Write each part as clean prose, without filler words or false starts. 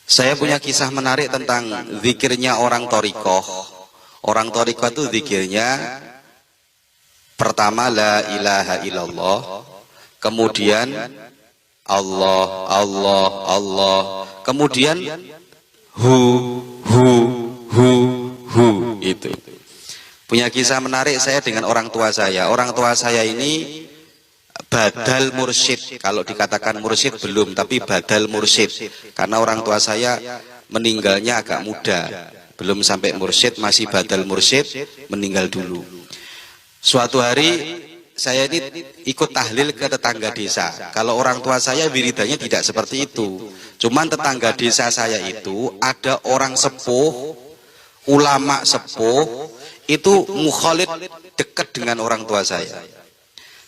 Saya punya kisah menarik tentang zikirnya orang Thariqah. Orang Thariqah itu zikirnya pertama la ilaha illallah, kemudian Allah, Allah, Allah, kemudian hu, hu, hu, hu. Itu. Punya kisah menarik saya dengan orang tua saya. Orang tua saya ini badal mursyid. Kalau dikatakan mursyid belum, tapi badal mursyid. Karena orang tua saya meninggalnya agak muda, belum sampai mursyid, masih badal mursyid, meninggal dulu. Suatu hari saya ini ikut tahlil ke tetangga desa. Kalau orang tua saya wiridannya tidak seperti itu. Cuman tetangga desa saya itu ada orang sepuh, ulama sepuh, itu mukhalid, dekat dengan orang tua saya.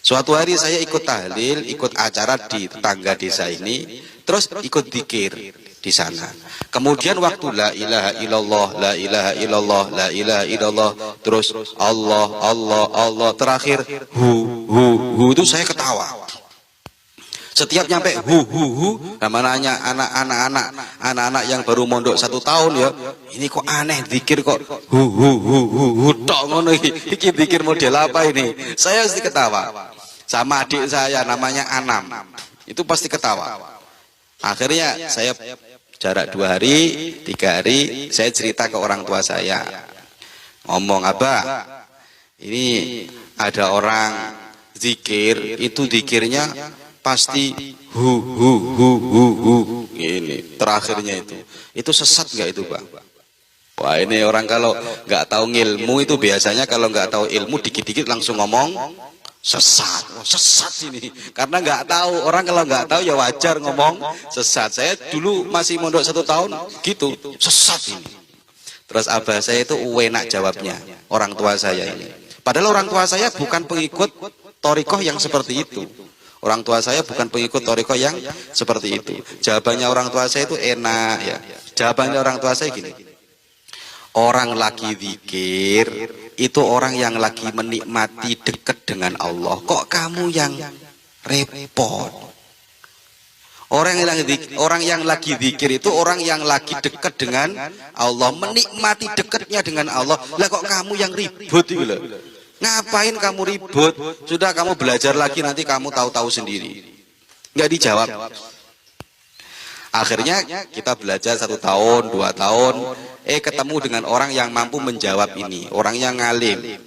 Suatu hari saya ikut tahlil, ikut acara di tetangga desa ini, terus ikut dzikir di sana. Kemudian waktu la ilaha illallah, la ilaha illallah, la ilaha illallah, terus Allah, Allah, Allah, terakhir hu itu saya ketawa. Setiap nyampe hu, namanya anak-anak yang baru mondok 1 tahun ya, ini kok aneh zikir kok hu tok ngono iki zikir model apa ini? Saya pasti ketawa. Sama adik saya namanya Anam, itu pasti ketawa. Akhirnya saya jarak 2 hari, 3 hari, saya cerita ke orang tua saya, ngomong, Abah, ini ada orang zikir, itu zikirnya pasti hu ini terakhirnya itu sesat nggak itu, Bang? Wah, ini orang kalau nggak tahu ilmu itu biasanya kalau nggak tahu ilmu dikit-dikit langsung ngomong sesat. Sesat ini karena nggak tahu. Orang kalau nggak tahu ya wajar ngomong sesat. Saya dulu masih mondok 1 tahun gitu, sesat ini. Terus abah saya itu enak jawabnya, orang tua saya ini. Padahal orang tua saya bukan pengikut Thariqah yang seperti itu. Orang tua saya bukan pengikut Thariqah yang seperti itu. Jawabannya orang tua saya itu enak ya. Jawabannya orang tua saya gini. Orang lagi zikir itu orang yang lagi menikmati dekat dengan Allah. Kok kamu yang repot? Orang yang lagi zikir itu orang yang lagi dekat dengan Allah, menikmati dekatnya dengan Allah. Lah kok kamu yang ribut itu loh? Ngapain kamu ribut? Sudah kamu belajar lagi, nanti kamu tahu-tahu sendiri. Nggak dijawab. Akhirnya kita belajar 1 tahun, 2 tahun, ketemu dengan orang yang mampu menjawab ini, orang yang ngalim.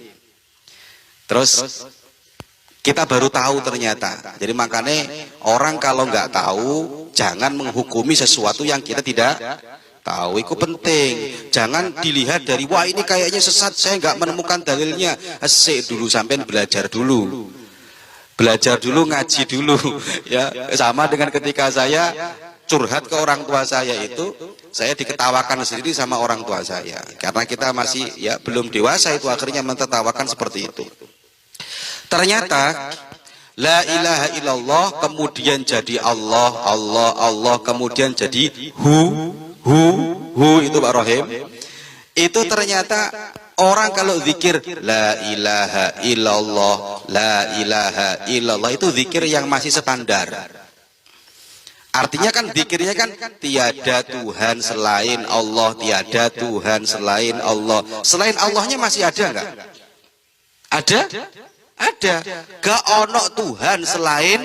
Terus kita baru tahu ternyata. Jadi makanya orang kalau nggak tahu jangan menghukumi sesuatu yang kita tidak tahu. Itu penting. Jangan dilihat dari wah ini kayaknya sesat, saya nggak menemukan dalilnya. Asik dulu, sampai belajar dulu. Belajar dulu, ngaji dulu. Ya, sama dengan ketika saya curhat ke orang tua saya itu, saya diketawakan sendiri sama orang tua saya. Karena kita masih ya belum dewasa itu, akhirnya mentertawakan seperti itu. Ternyata la ilaha illallah kemudian jadi Allah, Allah, Allah, kemudian jadi hu itu Pak Rohim. Itu ternyata orang kalau zikir la ilaha illallah, la ilaha illallah, itu zikir yang masih standar. Artinya kan zikirnya kan tiada Tuhan selain Allah, tiada Tuhan selain Allah. Selain Allahnya masih ada enggak? Ada? Ada. Gak ono Tuhan selain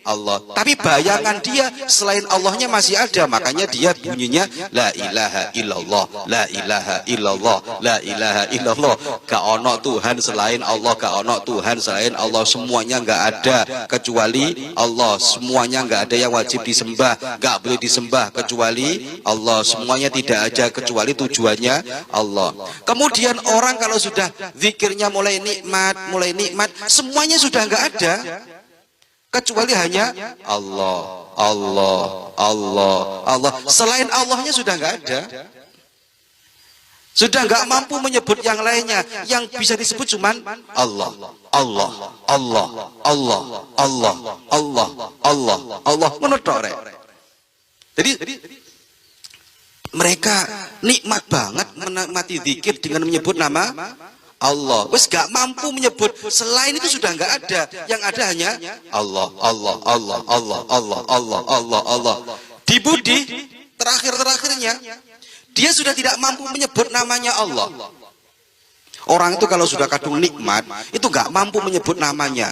Allah. Tapi bayangan dia selain Allahnya masih ada. Makanya dia bunyinya la ilaha illallah, la ilaha illallah, la ilaha illallah. Gak ono Tuhan selain Allah, gak ono Tuhan selain Allah. Semuanya gak ada kecuali Allah. Semuanya gak ada yang wajib disembah, gak boleh disembah kecuali Allah. Semuanya tidak ada kecuali tujuannya Allah. Kemudian orang kalau sudah zikirnya mulai nikmat, semuanya sudah gak ada kecuali hanya Allah, Allah, Allah, Allah. Selain Allahnya sudah nggak ada. Sudah nggak mampu menyebut yang lainnya. Yang bisa disebut cuman Allah, Allah, Allah, Allah, Allah, Allah, Allah, Allah. Menurut Jadi mereka nikmat banget menikmati zikir dengan menyebut nama Allah. Wes gak mampu menyebut selain itu, sudah nggak ada. Yang ada hanya Allah, Allah, Allah, Allah, Allah, Allah, Allah, Allah. Di budi terakhir-terakhirnya dia sudah tidak mampu menyebut namanya Allah. Orang itu kalau sudah kadung nikmat itu nggak mampu menyebut namanya.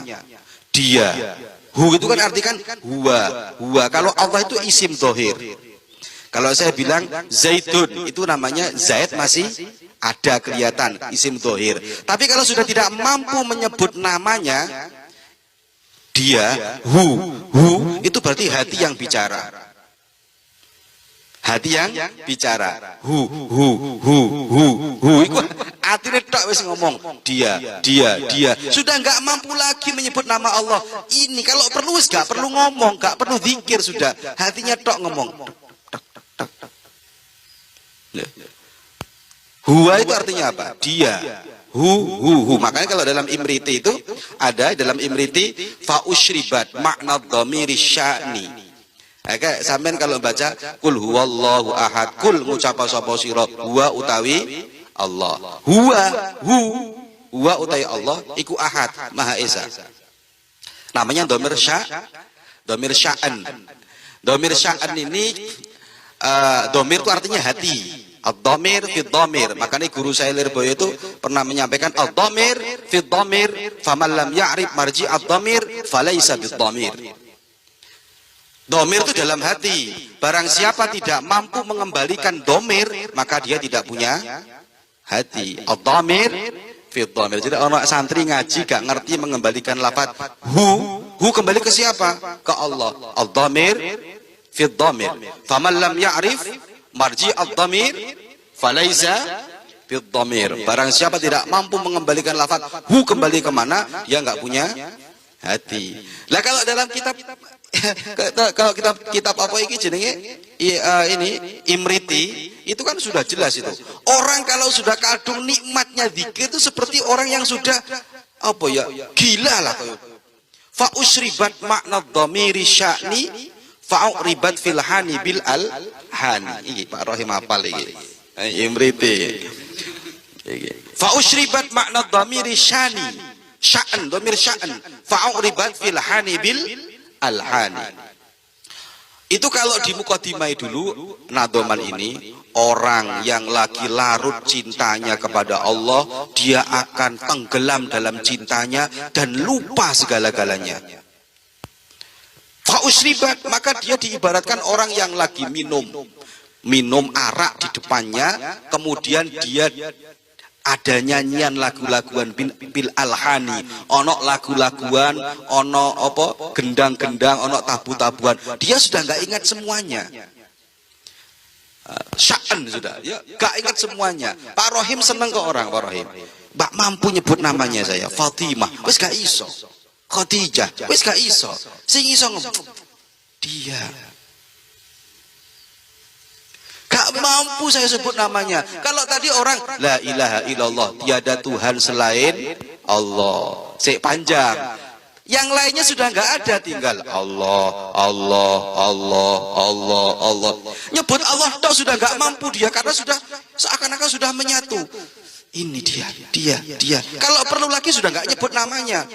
Dia, hu itu kan artikan huwa. Kalau Allah itu isim dohir. Kalau saya bilang Zaidun, itu namanya Zaid masih ada kelihatan, isim dohir. Tapi kalau sudah tidak mampu menyebut namanya, dia, hu, itu berarti hati yang bicara. Hati yang bicara. Hu. Itu artinya tak wis ngomong. Dia. Sudah nggak mampu lagi menyebut nama Allah. Ini kalau perlu wis nggak perlu ngomong, nggak perlu zikir sudah. Hatinya tok ngomong. Huwa itu artinya apa? Dia. Hu. Makanya kalau dalam Imriti itu ada dalam Imriti fa usyribat makna dhamiri sya'ni. Kayak sampean kalau baca kul huwallahu ahad, kul ngucapa sapa sira huwa utawi Allah. Huwa utawi Allah iku ahad, Maha Esa. Namanya dhamir sya'an. Dhamir sya'an ini dhamir itu artinya hati. Ad-dhamir fi dhamir. Makanya guru saya Lirboyo itu pernah menyampaikan ad-dhamir fi dhamir, faman lam ya'rif marji ad-dhamir falaysa bid-dhamir. Dhamir itu dalam hati. Barang siapa tidak mampu mengembalikan dhamir, maka dia tidak punya hati. Ad-dhamir fi dhamir. Jadi orang santri ngaji gak ngerti mengembalikan lafaz hu kembali ke siapa? Ke Allah. Ad-dhamir fi dhamir. Faman lam ya'rif marji ad-dhamir falaysa bid-dhamir. Barang siapa tidak mampu mengembalikan lafaz hu kembali kemana, dia nggak punya hati. Lah kalau dalam kitab kitab apa iki jenenge ini Imriti itu kan sudah jelas itu. Orang kalau sudah kadung nikmatnya zikir itu seperti orang yang sudah apa ya, gila lah kayak. Fa usribat makna dhamiri sya'ni fa'uribat fil hani bil al hani. Iki Pak Rohim hafal iki. Imriti. Fa usyribat makna dhamiri syani. Sya'an, dhamir sya'an. Fa'uribat fil hani bil al hani. Itu kalau di mukadimah dulu nadoman ini, orang yang lagi larut cintanya kepada Allah, dia akan tenggelam dalam cintanya dan lupa segala-galanya. Fa'usribat, maka dia diibaratkan orang yang lagi minum arak di depannya, kemudian dia ada nyanyian lagu-laguan bil alhani, ono lagu-laguan, ono apa gendang-gendang, ono tabu-tabuan, dia sudah nggak ingat semuanya. Sya'an sudah, ya nggak ingat semuanya. Pak Rohim seneng ke orang, Pak Rohim, Mbak mampu nyebut namanya saya, Fatimah, wes gak iso. Khadijah, wis gak iso. Sing iso ngomong dia. Gak mampu saya sebut namanya. Kalau tadi orang la ilaha illallah, tiada Tuhan selain Allah. Sik panjang. Yang lainnya sudah nggak ada, tinggal Allah. Nyebut Allah toh sudah nggak mampu dia, karena sudah seakan-akan sudah menyatu. Ini dia. Kalau perlu lagi sudah nggak nyebut namanya.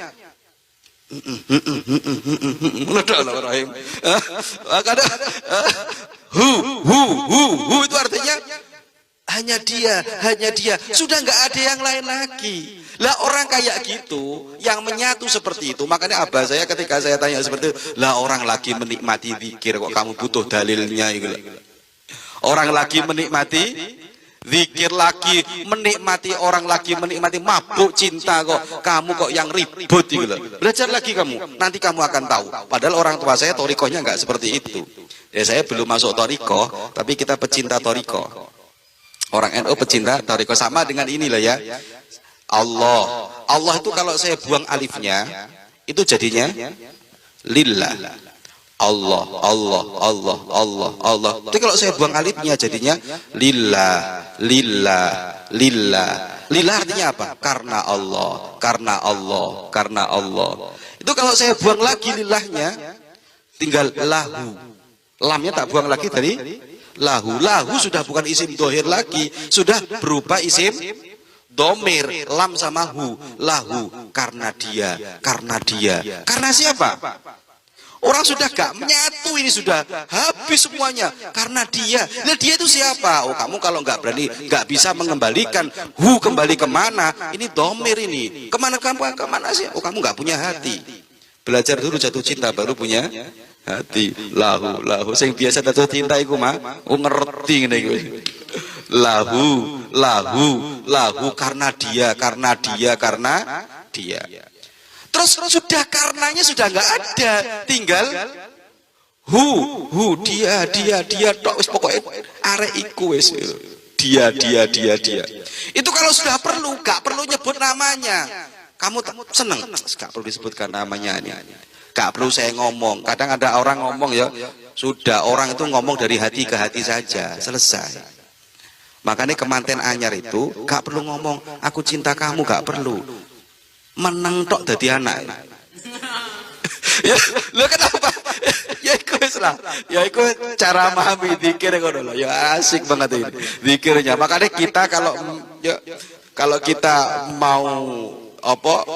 Hu itu artinya hanya dia, sudah nggak ada yang lain lagi. Lah orang kayak gitu yang menyatu seperti itu, makanya abah saya ketika saya tanya seperti itu, lah orang lagi menikmati zikir kok kamu butuh dalilnya gitu. Orang lagi menikmati zikir, lagi menikmati, orang lagi menikmati mabuk cinta kok kamu kok yang ribut gitu loh. Belajar lagi kamu, nanti kamu akan tahu. Padahal orang tua saya torikohnya nggak seperti itu. Ya saya belum masuk torikoh, tapi kita pecinta torikoh. Orang NU pecinta torikoh, sama dengan inilah ya. Allah itu kalau saya buang alifnya itu jadinya lillah. Allah. Tapi kalau saya buang alifnya jadinya lillah. Lillah artinya apa? Karena Allah. Itu kalau saya buang lagi lillahnya, tinggal lahu. Lamnya tak buang lagi dari lahu. Lahu sudah bukan isim dohir lagi, sudah berupa isim domir. Lam sama hu. Lahu, karena dia. Karena siapa? Orang sudah gak menyatu, ini sudah habis semuanya karena dia. Nah dia itu siapa? Oh kamu kalau nggak berani, nggak bisa mengembalikan kembali kemana? Ini domir ini. Kemana sih? Oh kamu nggak punya hati. Belajar dulu jatuh cinta baru punya hati. Lahu. Sing biasa jatuh cinta iku mah, ngerti ngene iku. Lahu karena dia. Terus sudah karenanya sudah nggak ada, tinggal dia tok wis pokoke arek iku wis dia. Itu kalau sudah perlu, gak perlu nyebut namanya. Kamu seneng, gak perlu disebutkan namanya ini. Gak perlu saya ngomong. Kadang ada orang ngomong ya, sudah orang itu ngomong dari hati ke hati saja, selesai. Makanya kemanten anyar itu gak perlu ngomong aku cinta kamu, gak perlu. Menang tok dadi anak. Ya, lo kenapa? Ya iku wis lah. Ya iku cara memahami zikir ngono lho. Ya asik banget ini zikirnya. Makanya kita kalau kita mau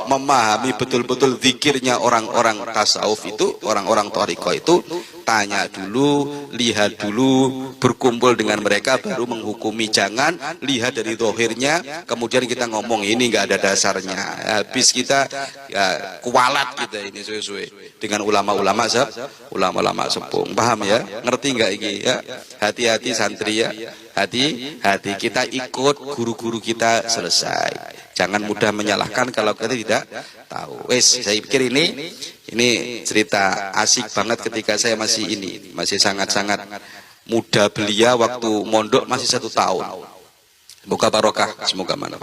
memahami betul-betul zikirnya orang-orang tasawuf itu, orang-orang thariqah itu, tanya dulu, lihat dulu, berkumpul dengan mereka baru menghukumi. Jangan lihat dari zahirnya kemudian kita ngomong ini nggak ada dasarnya. Habis kita kualat kita ini suwe-suwe dengan ulama-ulama sepuh. Paham ya? Ngerti nggak ini ya? Hati-hati santri ya. Hati-hati kita ikut guru-guru kita selesai. Jangan mudah menyalahkan kalau kita tidak tahu. Saya pikir ini cerita asik banget ketika saya masih sangat-sangat muda belia waktu mondok masih 1 tahun. Semoga barokah, semoga manfaat.